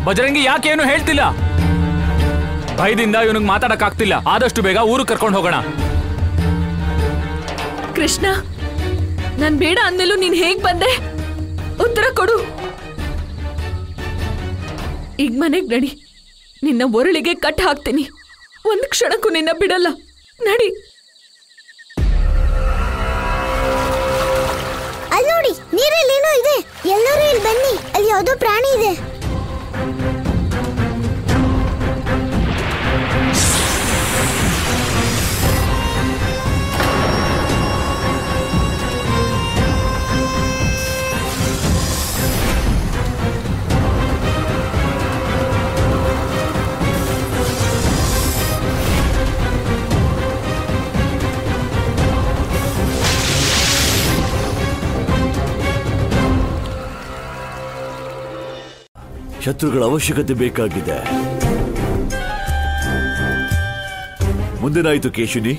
ಬಜರಂಗಿ ಯಾಕೇನು ಹೇಳ್ತಿಲ್ಲ? ಭಯದಿಂದ ಇವನಿಗೆ ಮಾತಾಡಕ್ಕಾಗ್ತಿಲ್ಲ. ಆದಷ್ಟು ಬೇಗ ಊರು ಕರ್ಕೊಂಡು ಹೋಗೋಣ. ಕೃಷ್ಣ, ನಾನ್ ಬೇಡ ಅಂದ್ಮೇಲೂ ನೀನ್ ಹೇಗ್ ಬಂದೆ? ಉತ್ತರ ಕೊಡು. ಈಗ ಮನೆಗ್ ನಡಿ. ನಿನ್ನ ಒರಳಿಗೆ ಕಟ್ ಹಾಕ್ತೀನಿ. ಒಂದ್ ಕ್ಷಣಕ್ಕೂ ನಿನ್ನ ಬಿಡಲ್ಲ. ನಡಿ. ಅಲ್ಲಿ ನೋಡಿ, ನೀರಲ್ಲಿ ಏನೋ ಇದೆ. ಎಲ್ಲರೂ ಇಲ್ಲಿ ಬನ್ನಿ. ಅಲ್ಲಿ ಯಾವುದೋ ಪ್ರಾಣಿ ಇದೆ. ಶತ್ರುಗಳ ಅವಶ್ಯಕತೆ ಬೇಕಾಗಿದೆ. ಮುಂದೇನಾಯಿತು ಕೇಶಿನಿ?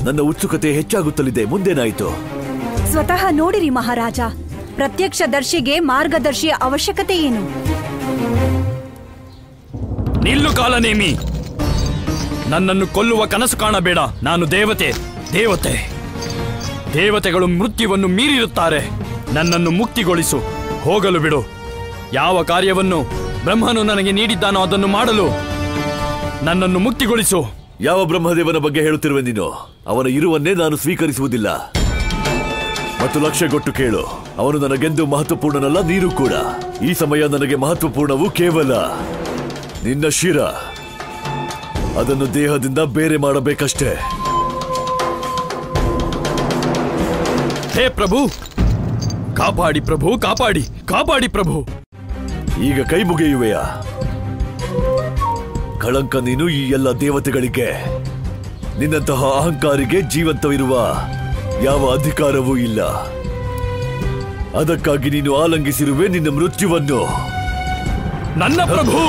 ನನ್ನ ಉತ್ಸುಕತೆ ಹೆಚ್ಚಾಗುತ್ತಲಿದೆ. ಮುಂದೇನಾಯಿತು? ಸ್ವತಃ ನೋಡಿರಿ ಮಹಾರಾಜ. ಪ್ರತ್ಯಕ್ಷದರ್ಶಿಗೆ ಮಾರ್ಗದರ್ಶಿಯ ಅವಶ್ಯಕತೆ ಏನು? ನಿಲ್ಲು ಕಾಲನೇಮಿ. ನನ್ನನ್ನು ಕೊಲ್ಲುವ ಕನಸು ಕಾಣಬೇಡ. ನಾನು ದೇವತೆ. ದೇವತೆ ದೇವತೆಗಳು ಮೃತ್ಯುವನ್ನು ಮೀರಿರುತ್ತಾರೆ. ನನ್ನನ್ನು ಮುಕ್ತಿಗೊಳಿಸು. ಹೋಗಲು ಬಿಡು. ಯಾವ ಕಾರ್ಯವನ್ನು ಬ್ರಹ್ಮನು ನನಗೆ ನೀಡಿದ್ದಾನೋ ಅದನ್ನು ಮಾಡಲು ನನ್ನನ್ನು ಮುಕ್ತಿಗೊಳಿಸು. ಯಾವ ಬ್ರಹ್ಮದೇವನ ಬಗ್ಗೆ ಹೇಳುತ್ತಿರುವೆ ನೀನು? ಅವನ ಇರುವನ್ನೇ ನಾನು ಸ್ವೀಕರಿಸುವುದಿಲ್ಲ. ಮತ್ತು ಲಕ್ಷ್ಯಗೊಟ್ಟು ಕೇಳು, ಅವನು ನನಗೆಂದು ಮಹತ್ವಪೂರ್ಣನಲ್ಲ. ನೀನು ಕೂಡ. ಈ ಸಮಯ ನನಗೆ ಮಹತ್ವಪೂರ್ಣವು ಕೇವಲ ನಿನ್ನ ಶಿರ. ಅದನ್ನು ದೇಹದಿಂದ ಬೇರೆ ಮಾಡಬೇಕಷ್ಟೇ. ಹೇ ಪ್ರಭು, ಕಾಪಾಡಿ ಪ್ರಭು, ಕಾಪಾಡಿ, ಕಾಪಾಡಿ ಪ್ರಭು. ಈಗ ಕೈ ಮುಗಿಯುವೆಯಾ? ಕಳಂಕ ನೀನು ಈ ಎಲ್ಲ ದೇವತೆಗಳಿಗೆ. ನಿನ್ನಂತಹ ಅಹಂಕಾರಿಗೆ ಜೀವಂತವಿರುವ ಯಾವ ಅಧಿಕಾರವೂ ಇಲ್ಲ. ಅದಕ್ಕಾಗಿ ನೀನು ಆಲಂಗಿಸಿರುವೆ ನಿನ್ನ ಮೃತ್ಯುವನ್ನು. ನನ್ನ ಪ್ರಭು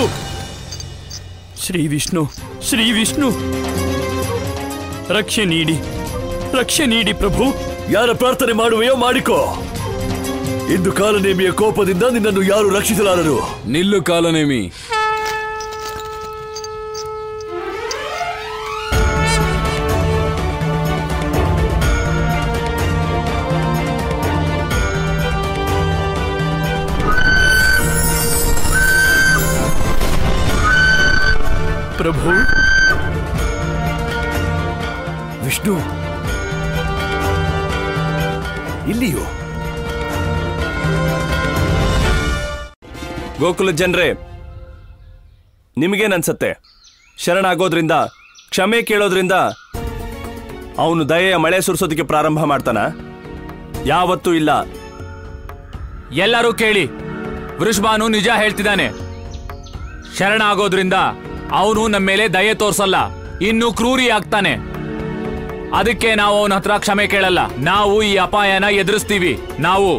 ಶ್ರೀ ವಿಷ್ಣು, ಶ್ರೀ ವಿಷ್ಣು, ರಕ್ಷೆ ನೀಡಿ, ರಕ್ಷೆ ನೀಡಿ ಪ್ರಭು. ಯಾರ ಪ್ರಾರ್ಥನೆ ಮಾಡುವೆಯೋ ಮಾಡಿಕೋ. ಇಂದು ಕಾಲನೇಮಿಯ ಕೋಪದಿಂದ ನಿನ್ನನ್ನು ಯಾರು ರಕ್ಷಿಸಲಾರರು. ನಿಲ್ಲು ಕಾಲನೇಮಿ. ಪ್ರಭು. ವಿಷ್ಣು ಇಲ್ಲಿಯೋ? ಗೋಕುಲ ಜನರೇ, ನಿಮಗೇನನ್ಸತ್ತೆ? ಶರಣಾಗೋದ್ರಿಂದ, ಕ್ಷಮೆ ಕೇಳೋದ್ರಿಂದ ಅವನು ದಯೆಯ ಮಳೆ ಸುರಿಸೋದಕ್ಕೆ ಪ್ರಾರಂಭ ಮಾಡ್ತಾನ? ಯಾವತ್ತೂ ಇಲ್ಲ. ಎಲ್ಲರೂ ಕೇಳಿ, ವೃಷಭಾನು ನಿಜ ಹೇಳ್ತಿದ್ದಾನೆ. ಶರಣಾಗೋದ್ರಿಂದ ಅವನು ನಮ್ಮ ಮೇಲೆ ದಯೆ ತೋರ್ಸಲ್ಲ, ಇನ್ನೂ ಕ್ರೂರಿ ಆಗ್ತಾನೆ. ಅದಕ್ಕೆ ನಾವು ಅವನ ಹತ್ರ ಕ್ಷಮೆ ಕೇಳಲ್ಲ. ನಾವು ಈ ಅಪಾಯನ ಎದುರಿಸ್ತೀವಿ. ನಾವು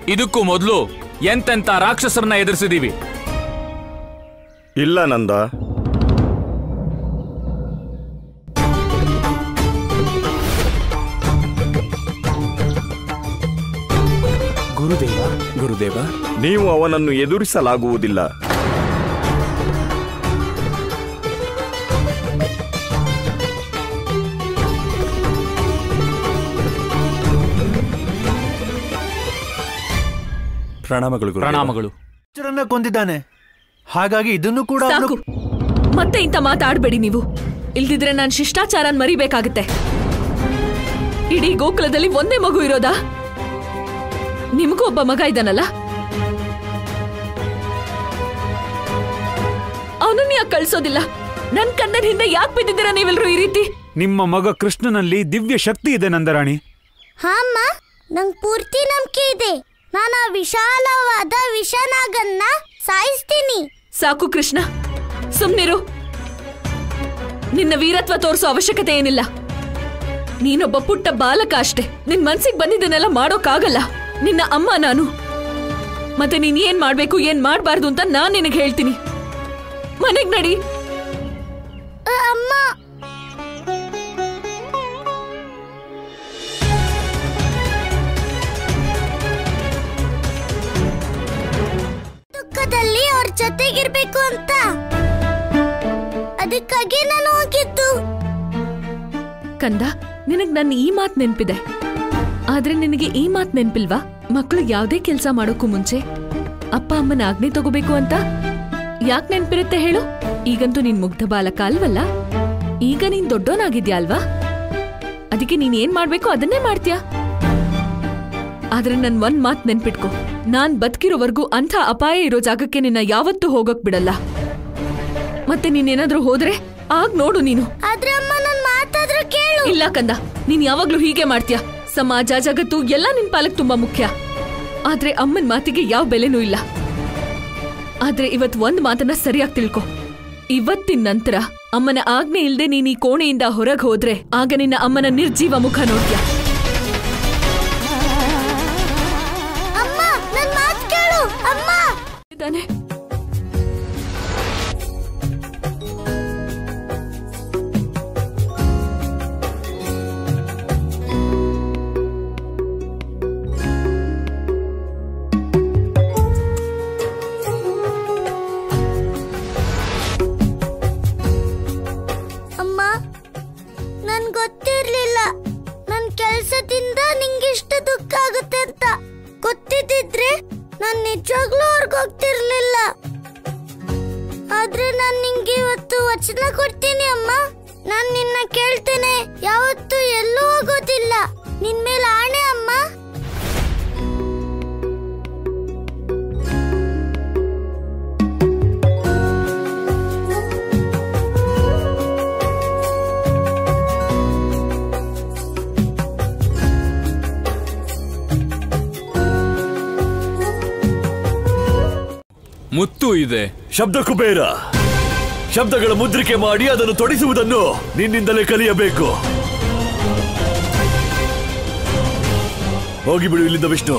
ಇದಕ್ಕೂ ಮೊದಲು ಎಂತೆಂತ ರಾಕ್ಷಸರನ್ನ ಎದುರಿಸಿದೀವಿ. ಇಲ್ಲ ನಂದ, ಗುರುದೇವ, ಗುರುದೇವ, ನೀವು ಅವನನ್ನು ಎದುರಿಸಲಾಗುವುದಿಲ್ಲ. ಪ್ರಣಾಮಗಳು. ಪ್ರಣಾಮಗಳು. ಕೊಂದಿದ್ದಾನೆ. ಹಾಗಾಗಿ ಇದನ್ನು ಕೂಡ ಸಾಕು. ಮತ್ತೆ ಇಂಥ ಮಾತಾಡ್ಬೇಡಿ ನೀವು. ಇಲ್ದಿದ್ರೆ ನಾನು ಶಿಷ್ಟಾಚಾರನ್ ಮರಿಬೇಕಾಗತ್ತೆ. ಇಡೀ ಗೋಕುಲದಲ್ಲಿ ಒಂದೇ ಮಗು ಇರೋದಾ? ನಿಮಗೂ ಒಬ್ಬ ಮಗ ಇದ್ದಾನಲ್ಲ, ಅವನನ್ನ ಯಾಕೆ ಕಳ್ಸೋದಿಲ್ಲ? ನನ್ ಕಣ್ಣನ ಹಿಂದೆ ಯಾಕೆ ಬಿದ್ದಿದ್ದೀರಾ ನೀವೆಲ್ರೂ ಈ ರೀತಿ? ನಿಮ್ಮ ಮಗ ಕೃಷ್ಣನಲ್ಲಿ ದಿವ್ಯ ಶಕ್ತಿ ಇದೆ ನಂದರಾಣಿ. ಹಾ ಅಮ್ಮ, ನಂಗ್ ಪೂರ್ತಿ ನಂಬಿಕೆ ಇದೆ. ನಾನು ಆ ವಿಶಾಲವಾದ ವಿಷನಾಗನ್ನ ಸಾಯಿಸ್ತೀನಿ. ಸಾಕು ಕೃಷ್ಣ, ಸುಮ್ನಿರು. ನಿನ್ನ ವೀರತ್ವ ತೋರಿಸೋ ಅವಶ್ಯಕತೆ ಏನಿಲ್ಲ. ನೀನೊಬ್ಬ ಪುಟ್ಟ ಬಾಲಕ ಅಷ್ಟೇ. ನಿನ್ ಮನ್ಸಿಗೆ ಬಂದಿದ್ದನ್ನೆಲ್ಲ ಮಾಡೋಕ್ಕಾಗಲ್ಲ. ನಿನ್ನ ಅಮ್ಮ ನಾನು. ಮತ್ತೆ ನೀನ್ ಏನ್ ಮಾಡ್ಬೇಕು ಏನ್ ಮಾಡ್ಬಾರ್ದು ಅಂತ ನಾನ್ ನಿನಗೆ ಹೇಳ್ತೀನಿ. ಮನೆಗ್ ನಡಿ. ಅಮ್ಮ, ದುಃಖದಲ್ಲಿ ಅವ್ರ ಜೊತೆಗಿರ್ಬೇಕು ಅಂತ. ಅದಕ್ಕಾಗಿ ನಾನು ಹೋಗಿದ್ದು. ಕಂದ, ನಿನಗ್ ನನ್ನ ಈ ಮಾತ್ ನೆನ್ಪಿದೆ. ಆದ್ರೆ ನಿನಗೆ ಈ ಮಾತ್ ನೆನ್ಪಿಲ್ವಾ? ಮಕ್ಕಳು ಯಾವ್ದೇ ಕೆಲ್ಸ ಮಾಡೋಕ್ಕೂ ಮುಂಚೆ ಅಪ್ಪ ಅಮ್ಮನ ಆಜ್ಞೆ ತಗೋಬೇಕು ಅಂತ. ಯಾಕೆ ನೆನ್ಪಿರುತ್ತೆ ಹೇಳು? ಈಗಂತೂ ನೀನ್ ಮುಗ್ಧ ಬಾಲಕ ಅಲ್ವಲ್ಲ, ಈಗ ನೀನ್ ದೊಡ್ಡೋನಾಗಿದ್ಯಾ ಅಲ್ವಾ? ಅದಕ್ಕೆ ನೀನ್ ಏನ್ ಮಾಡ್ಬೇಕು ಅದನ್ನೇ ಮಾಡ್ತೀಯ. ಆದ್ರೆ ನನ್ ಒಂದ್ ಮಾತ್ ನೆನ್ಪಿಟ್ಕೊ, ನಾನ್ ಬದುಕಿರೋವರೆಗೂ ಅಂಥ ಅಪಾಯ ಇರೋ ಜಾಗಕ್ಕೆ ನಿನ್ನ ಯಾವತ್ತೂ ಹೋಗಕ್ ಬಿಡಲ್ಲ. ಮತ್ತೆ ನೀನೇನಾದ್ರೂ ಹೋದ್ರೆ ಆಗ ನೋಡು ನೀನು. ಆದ್ರೆ ಅಮ್ಮ ನನ್ ಮಾತಾದ್ರೂ ಕೇಳು. ಇಲ್ಲ ಕಂದ, ನೀನ್ ಯಾವಾಗ್ಲೂ ಹೀಗೆ ಮಾಡ್ತೀಯ. ಸಮಾಜ ಜಗತ್ತು ಎಲ್ಲ ನಿನ್ ಪಾಲಕ್ ತುಂಬಾ ಮುಖ್ಯ, ಆದ್ರೆ ಅಮ್ಮನ್ ಮಾತಿಗೆ ಯಾವ ಬೆಲೆನೂ ಇಲ್ಲ. ಆದ್ರೆ ಇವತ್ ಒಂದ್ ಮಾತನ್ನ ಸರಿಯಾಗಿ ತಿಳ್ಕೊ. ಇವತ್ತಿನ ನಂತರ ಅಮ್ಮನ ಆಜ್ಞೆ ಇಲ್ದೆ ನೀನ್ ಈ ಕೋಣೆಯಿಂದ ಹೊರಗೆ ಹೋದ್ರೆ ಆಗ ನಿನ್ನ ಅಮ್ಮನ ನಿರ್ಜೀವ ಮುಖ ನೋಡ್ತೀಯ. ಅಮ್ಮ ನನ್ ಮಾತ್ ಕೇಳು. ಅಮ್ಮ ಇದಾನೆ. ನನ್ ಗೊತ್ತಿರ್ಲಿಲ್ಲ ನನ್ ಕೆಲ್ಸದಿಂದ ನಿಂಗಿಷ್ಟು ದುಃಖ ಆಗುತ್ತೆ ಅಂತ. ಗೊತ್ತಿದ್ದಿದ್ರೆ ನಾನ್ ನಿಜವಾಗ್ಲೂ ಹೊರ್ಗೋಗ್ತಿರ್ಲಿಲ್ಲ. ಆದ್ರೆ ನಾನ್ ನಿಂಗೆ ಇವತ್ತು ವಚನ ಕೊಡ್ತೀನಿ ಅಮ್ಮ. ನಾನ್ ನಿನ್ನ ಕೇಳ್ತೇನೆ, ಯಾವತ್ತೂ ಎಲ್ಲೂ ಹೋಗೋದಿಲ್ಲ. ನಿನ್ ಮೇಲೆ ಆಣೆ ಅಮ್ಮ. ಮುತ್ತು ಇದೆ. ಶಬ್ದ ಕುಬೇರ, ಶಬ್ದಗಳ ಮುದ್ರಿಕೆ ಮಾಡಿ ಅದನ್ನು ತೊಡಿಸುವುದನ್ನು ನಿನ್ನಿಂದಲೇ ಕಲಿಯಬೇಕು. ಹೋಗಿಬಿಡು ಇಲ್ಲಿಂದ ವಿಷ್ಣು.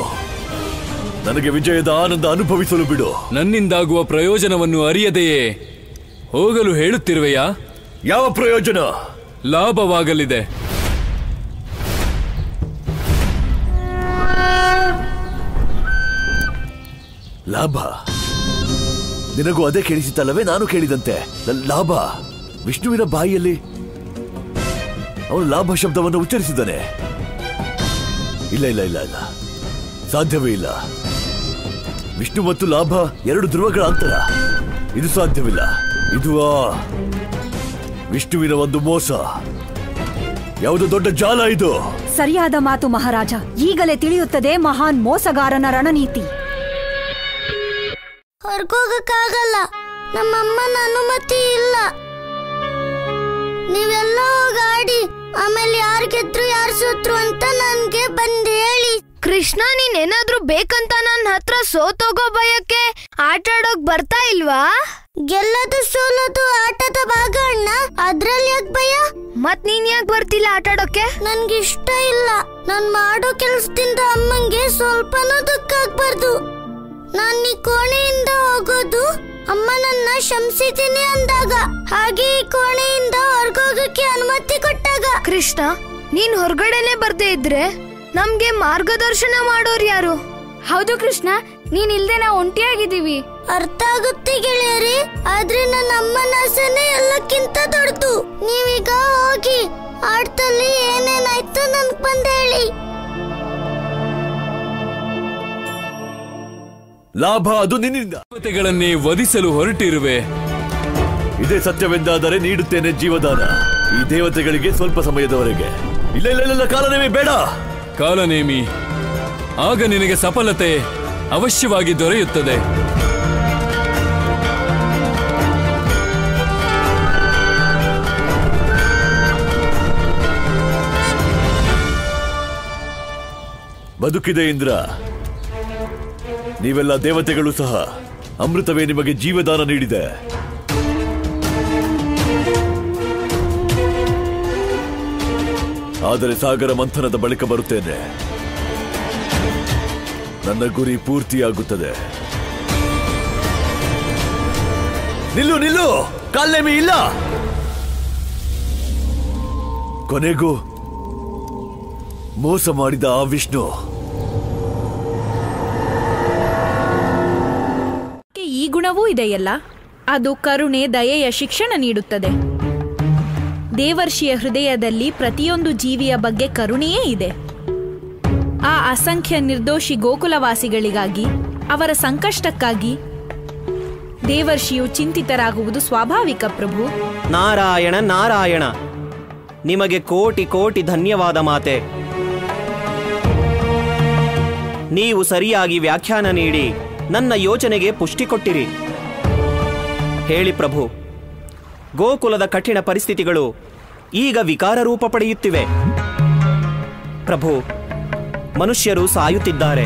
ನನಗೆ ವಿಜಯದ ಆನಂದ ಅನುಭವಿಸಲು ಬಿಡು. ನನ್ನಿಂದಾಗುವ ಪ್ರಯೋಜನವನ್ನು ಅರಿಯದೆಯೇ ಹೋಗಲು ಹೇಳುತ್ತಿರುವೆಯಾ? ಯಾವ ಪ್ರಯೋಜನ? ಲಾಭವಾಗಲಿದೆ. ಲಾಭ? ನಿನಗೂ ಅದೇ ಕೇಳಿಸಿತ್ತಲ್ಲವೇ ನಾನು ಕೇಳಿದಂತೆ? ಲಾಭ? ವಿಷ್ಣುವಿನ ಬಾಯಿಯಲ್ಲಿ ಅವನು ಲಾಭ ಶಬ್ದವನ್ನು ಉಚ್ಚರಿಸಿದ್ದಾನೆ. ಇಲ್ಲ ಇಲ್ಲ ಇಲ್ಲ ಇಲ್ಲ, ಸಾಧ್ಯವೇ ಇಲ್ಲ. ವಿಷ್ಣು ಮತ್ತು ಲಾಭ ಎರಡು ಧ್ರುವಗಳ ಅಂತರ. ಇದು ಸಾಧ್ಯವಿಲ್ಲ. ಇದು ವಿಷ್ಣುವಿನ ಒಂದು ಮೋಸ. ಯಾವುದು ದೊಡ್ಡ ಜಾಲ ಇದು. ಸರಿಯಾದ ಮಾತು ಮಹಾರಾಜ. ಈಗಲೇ ತಿಳಿಯುತ್ತದೆ ಮಹಾನ್ ಮೋಸಗಾರನ ರಣನೀತಿ. ಹೊರ್ಗೋಗಕ್ಕಾಗಲ್ಲ, ನಮ್ಮಮ್ಮನ ಅನುಮತಿ ಇಲ್ಲ. ನೀವೆಲ್ಲ ಹೋಗಾಡಿ, ಆಮೇಲೆ ಯಾರು ಗೆದ್ರು ಯಾರು ಸೋತ್ರು ಅಂತ ನನ್ಗೆ ಬಂದ್ ಹೇಳಿ. ಕೃಷ್ಣ, ನೀನೇನಾದ್ರೂ ಬೇಕಂತ ನನ್ನ ಹತ್ರ ಸೋತೋಗೋ ಭಯಕ್ಕೆ ಆಟ ಆಡೋಕ್ ಬರ್ತಾ ಇಲ್ವಾ? ಗೆಲ್ಲದು ಸೋಲೋದು ಆಟದ ಭಾಗ ಅಣ್ಣ, ಅದ್ರಲ್ಲಿ ಯಾಕೆ ಭಯ? ಮತ್ ನೀನ್ ಯಾಕೆ ಬರ್ತಿಲ್ಲ ಆಟ ಆಡೋಕೆ? ನನ್ಗಿಷ್ಟ ಇಲ್ಲ. ನಾನ್ ಮಾಡೋ ಕೆಲ್ಸದಿಂದ ಅಮ್ಮಂಗೆ ಸ್ವಲ್ಪನೂ ದುಃಖ ಆಗ್ಬಾರ್ದು. ನಾನ್ ಈ ಕೋಣೆಯಿಂದ ಹೋಗೋದು ಅಮ್ಮ ನನ್ನ ಶಂಸಿತೀನಿ ಅಂದಾಗ, ಹಾಗೆ ಈ ಕೋಣೆಯಿಂದ ಹೊರಗೋಗಕ್ಕೆ ಅನುಮತಿ ಕೊಟ್ಟಾಗ. ಕೃಷ್ಣ, ನೀನ್ ಹೊರಗಡೆನೆ ಬರ್ದೇ ಇದ್ರೆ ನಮ್ಗೆ ಮಾರ್ಗದರ್ಶನ ಮಾಡೋರು ಯಾರು? ಹೌದು ಕೃಷ್ಣ, ನೀನ್ ಇಲ್ದೆ ನಾವು ಒಂಟಿಯಾಗಿದ್ದೀವಿ. ಅರ್ಥ ಆಗುತ್ತೆ ಗೆಳೆಯರಿ, ಆದ್ರೆ ನನ್ನ ಅಮ್ಮನ ಆಸೆನೆ ಎಲ್ಲಕ್ಕಿಂತ ದೊಡ್ಡದು. ನೀವೀಗ ಹೋಗಿ ಆಟದಲ್ಲಿ ಏನೇನಾಯ್ತು ನನ್ಗ್ ಬಂದ್ ಹೇಳಿ. ಲಾಭ ಅದು ನಿನ್ನಿಂದ. ದೇವತೆಗಳನ್ನೇ ವಧಿಸಲು ಹೊರಟಿರುವೆ. ಇದೇ ಸತ್ಯವೆಂದಾದರೆ ನೀಡುತ್ತೇನೆ ಜೀವದಾನ. ಈ ದೇವತೆಗಳಿಗೆ ಸ್ವಲ್ಪ ಸಮಯದವರೆಗೆ. ಇಲ್ಲ ಇಲ್ಲ ಇಲ್ಲ, ಕಾಲನೇಮಿ ಬೇಡ. ಕಾಲನೇಮಿ, ಆಗ ನಿನಗೆ ಸಫಲತೆ ಅವಶ್ಯವಾಗಿ ದೊರೆಯುತ್ತದೆ. ಬದುಕಿದೆ ಇಂದ್ರ. ನೀವೆಲ್ಲ ದೇವತೆಗಳು ಸಹ. ಅಮೃತವೇ ನಿಮಗೆ ಜೀವದಾನ ನೀಡಿದೆ. ಆದರೆ ಸಾಗರ ಮಂಥನದ ಬಳಿಕ ಬರುತ್ತೇನೆ. ನನ್ನ ಗುರಿ ಪೂರ್ತಿಯಾಗುತ್ತದೆ. ನಿಲ್ಲು ನಿಲ್ಲು, ಕಾಲ್ನೇಮಿ ಇಲ್ಲ. ಕೊನೆಗೂ ಮೋಸ ಮಾಡಿದ ಆ ವಿಷ್ಣು ಈ ಗುಣ ಗುಣವೂ ಇದೆಯಲ್ಲ, ಅದು ಕರುಣೆ, ದಯೆಯ ಶಿಕ್ಷಣ ನೀಡುತ್ತದೆ. ದೇವರ್ಷಿಯ ಹೃದಯದಲ್ಲಿ ಪ್ರತಿಯೊಂದು ಜೀವಿಯ ಬಗ್ಗೆ ಕರುಣೆಯೇ ಇದೆ. ಆ ಅಸಂಖ್ಯ ನಿರ್ದೋಷಿ ಗೋಕುಲವಾಸಿಗಳಿಗಾಗಿ, ಅವರ ಸಂಕಷ್ಟಕ್ಕಾಗಿ ದೇವರ್ಷಿಯು ಚಿಂತಿತರಾಗುವುದು ಸ್ವಾಭಾವಿಕ ಪ್ರಭು. ನಾರಾಯಣ ನಾರಾಯಣ, ನಿಮಗೆ ಕೋಟಿ ಕೋಟಿ ಧನ್ಯವಾದ ಮಾತೆ. ನೀವು ಸರಿಯಾಗಿ ವ್ಯಾಖ್ಯಾನ ನೀಡಿ ನನ್ನ ಯೋಚನೆಗೆ ಪುಷ್ಟಿ ಕೊಟ್ಟಿರಿ. ಹೇಳಿ ಪ್ರಭು, ಗೋಕುಲದ ಕಠಿಣ ಪರಿಸ್ಥಿತಿಗಳು ಈಗ ವಿಕಾರ ರೂಪ ಪಡೆಯುತ್ತಿವೆ. ಪ್ರಭು, ಮನುಷ್ಯರು ಸಾಯುತ್ತಿದ್ದಾರೆ,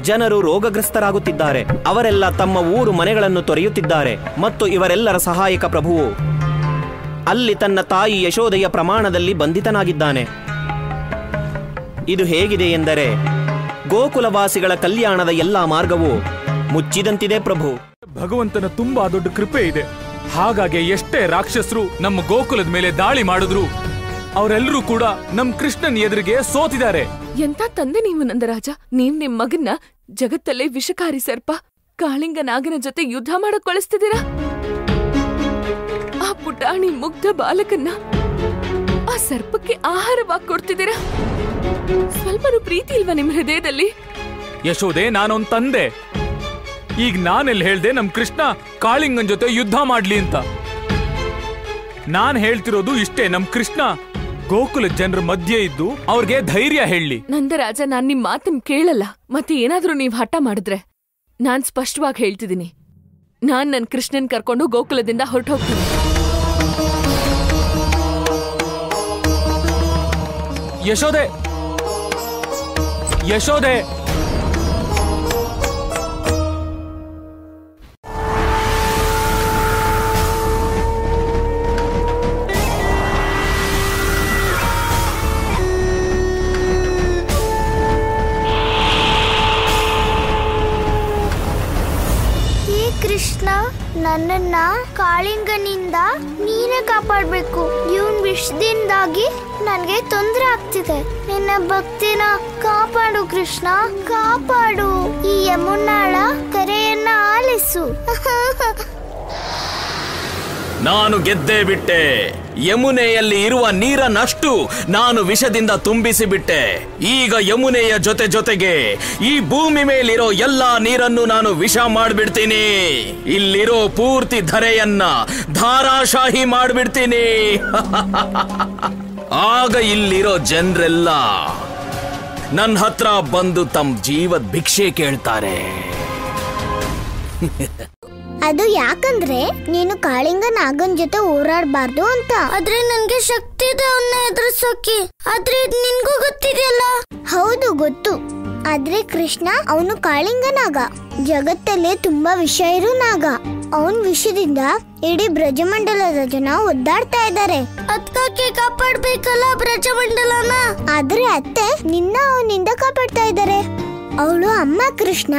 ಜನರು ರೋಗಗ್ರಸ್ತರಾಗುತ್ತಿದ್ದಾರೆ, ಅವರೆಲ್ಲ ತಮ್ಮ ಊರು ಮನೆಗಳನ್ನು ತೊರೆಯುತ್ತಿದ್ದಾರೆ. ಮತ್ತು ಇವರೆಲ್ಲರ ಸಹಾಯಕ ಪ್ರಭುವು ಅಲ್ಲಿ ತನ್ನ ತಾಯಿ ಯಶೋದೆಯ ಪ್ರಮಾಣದಲ್ಲಿ ಬಂಧಿತನಾಗಿದ್ದಾನೆ. ಇದು ಹೇಗಿದೆ ಎಂದರೆ ಗೋಕುಲವಾಸಿಗಳ ಕಲ್ಯಾಣದ ಎಲ್ಲಾ ಮಾರ್ಗವು ಮುಚ್ಚಿದಂತಿದೆ ಪ್ರಭು. ಭಗವಂತನ ತುಂಬಾ ದೊಡ್ಡ ಕೃಪೆ ಇದೆ. ಹಾಗಾಗಿ ಎಷ್ಟೇ ರಾಕ್ಷಸರು ನಮ್ಮ ಗೋಕುಲದ ಮೇಲೆ ದಾಳಿ ಮಾಡಿದ್ರು ಅವರೆಲ್ಲರೂ ಕೂಡ ನಮ್ ಕೃಷ್ಣನ್ ಎದುರಿಗೆ ಸೋತಿದ್ದಾರೆ. ಎಂತ ತಂದೆ ನೀವು ನಂದರಾಜ. ನೀವ್ ನಿಮ್ ಮಗನ್ನ ಜಗತ್ತಲ್ಲೇ ವಿಷಕಾರಿ ಸರ್ಪ ಕಾಳಿಂಗ ನಾಗನ ಜೊತೆ ಯುದ್ಧ ಮಾಡಕ್ ಕಳಿಸ್ತಿದ್ದೀರಾ? ಆ ಪುಟಾಣಿ ಮುಗ್ಧ ಬಾಲಕನ್ನ ಆ ಸರ್ಪಕ್ಕೆ ಆಹಾರವಾಗಿ ಕೊಡ್ತಿದ್ದೀರಾ? ಸ್ವಲ್ಪನೂ ಪ್ರೀತಿ ಇಲ್ವಾ ನಿಮ್ ಹೃದಯದಲ್ಲಿ? ಯಶೋದೆ, ನಾನೊಂದ್ ತಂದೆ. ಈಗ ನಾನೆಲ್ಲಿ ಹೇಳ್ದೆ ನಮ್ ಕೃಷ್ಣ ಕಾಳಿಂಗನ್ ಜೊತೆ ಯುದ್ಧ ಮಾಡ್ಲಿ ಅಂತ? ನಾನ್ ಹೇಳ್ತಿರೋದು ಇಷ್ಟೇ, ನಮ್ ಕೃಷ್ಣ ಗೋಕುಲ ಜನರ ಮಧ್ಯೆ ಇದ್ದು ಅವ್ರಿಗೆ ಧೈರ್ಯ ಹೇಳಿ. ನಂದರಾಜ, ನಾನ್ ನಿಮ್ ಮಾತನ್ ಕೇಳಲ್ಲ. ಮತ್ತೆ ಏನಾದ್ರೂ ನೀವ್ ಹಠ ಮಾಡಿದ್ರೆ ನಾನ್ ಸ್ಪಷ್ಟವಾಗಿ ಹೇಳ್ತಿದ್ದೀನಿ, ನಾನ್ ನನ್ ಕೃಷ್ಣನ್ ಕರ್ಕೊಂಡು ಗೋಕುಲದಿಂದ ಹೊರಟೋಗ್ತೀನಿ. ಯಶೋದೆ, ಯಶೋದೆ, ಕೃಷ್ಣ, ನನ್ನನ್ನ ಕಾಳಿಂಗನಿಂದ ನೀನೇ ಕಾಪಾಡ್ಬೇಕು. ಇವನ್ ವಿಷದಿಂದಾಗಿ ನನ್ಗೆ ತೊಂದರೆ ಆಗ್ತಿದೆ. ನಿನ್ನ ಭಕ್ತಿನ ಕಾಪಾಡು ಕೃಷ್ಣ, ಕಾಪಾಡು. ಈ ಯಮುನಾಳ ಕರೆಯನ್ನ ಆಲಿಸು. ನಾನು ಗೆದ್ದೇ ಬಿಟ್ಟೆ. ಯಮುನೆಯಲ್ಲಿ ಇರುವ ನೀರನ್ನಷ್ಟು ನಾನು ವಿಷದಿಂದ ತುಂಬಿಸಿ ಬಿಟ್ಟೆ. ಈಗ ಯಮುನೆಯ ಜೊತೆಗೆ ಈ ಭೂಮಿ ಮೇಲಿರೋ ಎಲ್ಲಾ ನೀರನ್ನು ನಾನು ವಿಷ ಮಾಡ್ಬಿಡ್ತೀನಿ. ಇಲ್ಲಿರೋ ಪೂರ್ತಿ ಧರೆಯನ್ನ ಧಾರಾಶಾಹಿ ಮಾಡ್ಬಿಡ್ತೀನಿ. ಆಗ ಇಲ್ಲಿರೋ ಜನರೆಲ್ಲ ನನ್ನ ಹತ್ರ ಬಂದು ತಮ್ಮ ಜೀವದ ಭಿಕ್ಷೆ ಕೇಳ್ತಾರೆ. ಅದು ಯಾಕಂದ್ರೆ ನೀನು ಕಾಳಿಂಗ ನಾಗನ್ ಜೊತೆ ಹೋರಾಡಬಾರ್ದು ಅಂತ. ಆದ್ರೆ ನನ್ಗೆ ಶಕ್ತಿ ಇದೆ ಅವನ್ನ ಎದುರಿಸೋಕೆ. ಆದ್ರೆ ನಿನ್ಗೂ ಗೊತ್ತಿದೆಯಲ್ಲ. ಹೌದು, ಗೊತ್ತು. ಆದ್ರೆ ಕೃಷ್ಣ ಅವನು ಕಾಳಿಂಗ ನಾಗ, ಜಗತ್ತಲ್ಲೇ ತುಂಬಾ ವಿಷ ಇರೋ ನಾಗ. ಅವನ್ ವಿಷದಿಂದ ಇಡೀ ಬ್ರಜಮಂಡಲದ ಜನ ಒದ್ದಾಡ್ತಾ ಇದ್ದಾರೆ. ಅದಕ್ಕೆ ಕಾಪಾಡ್ಬೇಕಲ್ಲ ಬ್ರಜಮಂಡಲನ. ಆದ್ರೆ ಅತ್ತೆ ನಿನ್ನ ಅವನಿಂದ ಕಾಪಾಡ್ತಾ ಇದ್ದಾರೆ. ಅವಳು ಅಮ್ಮ ಕೃಷ್ಣ.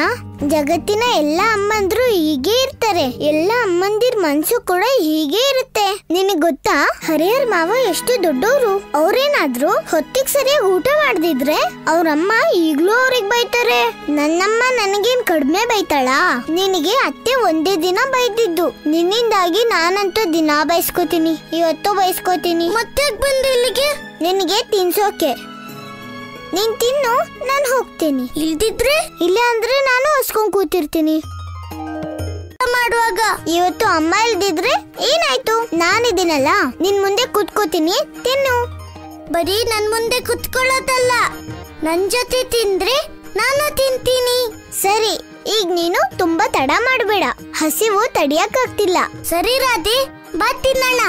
ಜಗತ್ತಿನ ಎಲ್ಲ ಅಮ್ಮಂದ್ರು ಹೀಗೆ ಇರ್ತಾರೆ. ಎಲ್ಲ ಅಮ್ಮಂದಿರ್ ಮನ್ಸು ಕೂಡ ಹೀಗೆ ಇರುತ್ತೆ. ನಿನಗ್ ಗೊತ್ತಾ, ಹರಿಹರ್ ಮಾವ ಎಷ್ಟು ದೊಡ್ಡವರು. ಅವ್ರೇನಾದ್ರು ಹೊತ್ತಿಗೆ ಸರಿಯಾಗಿ ಊಟ ಮಾಡ್ದಿದ್ರೆ ಅವ್ರಮ್ಮ ಈಗ್ಲೂ ಅವ್ರಿಗೆ ಬೈತಾರೆ. ನನ್ನಮ್ಮ ನನಗೇನ್ ಕಡಿಮೆ ಬೈತಾಳಾ? ನಿನಗೆ ಅತ್ತೆ ಒಂದೇ ದಿನ ಬೈದಿದ್ದು. ನಿನ್ನಿಂದಾಗಿ ನಾನಂತೂ ದಿನ ಬೈಸ್ಕೋತೀನಿ. ಇವತ್ತು ಬೈಸ್ಕೋತೀನಿ. ಮತ್ತೆ ಬಂದು ಇಲ್ಲಿಗೆ ನಿನಗೆ ತಿನ್ಸೋಕೆ. ನೀನ್ ತಿನ್ನು, ನಾನು ಹೋಗ್ತೀನಿ. ಇಲ್ದಿದ್ರೆ ಇಲ್ಲ ಅಂದ್ರೆ ನಾನು ಹಸ್ಕೊಂಡ್ ಕೂತಿರ್ತೀನಿ. ಮಾಡುವಾಗ ಇವತ್ತು ಅಮ್ಮ ಇಲ್ದಿದ್ರೆ ಏನಾಯ್ತು? ನಾನಿದ್ದೀನಲ್ಲ, ನಿನ್ ಮುಂದೆ ಕೂತ್ಕೋತೀನಿ. ತಿನ್ನು. ಬರೀ ನನ್ ಮುಂದೆ ಕೂತ್ಕೊಳ್ಳೋದಲ್ಲ, ನನ್ ಜೊತೆ ತಿಂದ್ರೆ ನಾನು ತಿಂತೀನಿ. ಸರಿ, ಈಗ ನೀನು ತುಂಬಾ ತಡ ಮಾಡಬೇಡ. ಹಸಿವು ತಡಿಯಕ್ಕಾಗ್ತಿಲ್ಲ. ಸರಿ ರಾಧೆ, ಬಾ ತಿನ್ನೋಣ.